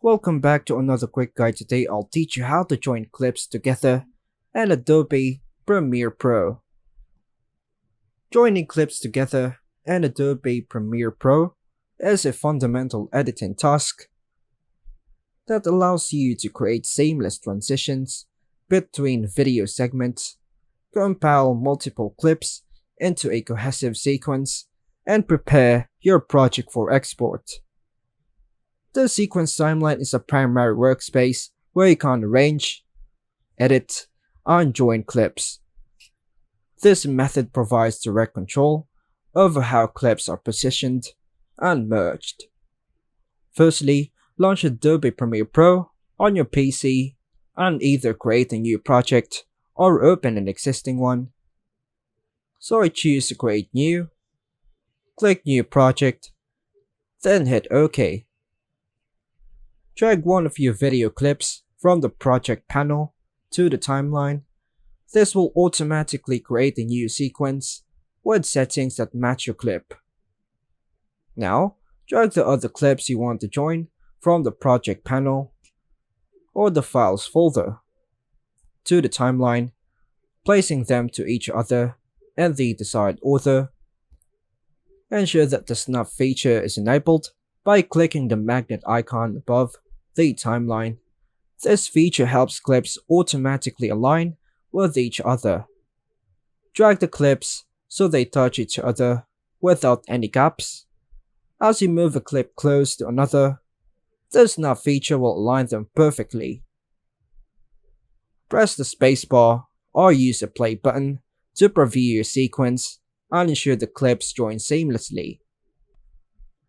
Welcome back to another quick guide. Today I'll teach you how to join clips together in Adobe Premiere Pro. Joining clips together in Adobe Premiere Pro is a fundamental editing task that allows you to create seamless transitions between video segments, compile multiple clips into a cohesive sequence, and prepare your project for export. The sequence timeline is a primary workspace where you can arrange, edit, and join clips. This method provides direct control over how clips are positioned and merged. Firstly, launch Adobe Premiere Pro on your PC and either create a new project or open an existing one. So I choose to create new, click New Project, then hit OK. Drag one of your video clips from the project panel to the timeline. This will automatically create a new sequence with settings that match your clip. Now, drag the other clips you want to join from the project panel or the files folder to the timeline, placing them to each other in the desired order. Ensure that the snap feature is enabled by clicking the magnet icon above the timeline. This feature helps clips automatically align with each other. Drag the clips so they touch each other without any gaps. As you move a clip close to another, the snap feature will align them perfectly. Press the spacebar or use the play button to preview your sequence and ensure the clips join seamlessly.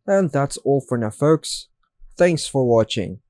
And that's all for now, folks. Thanks for watching.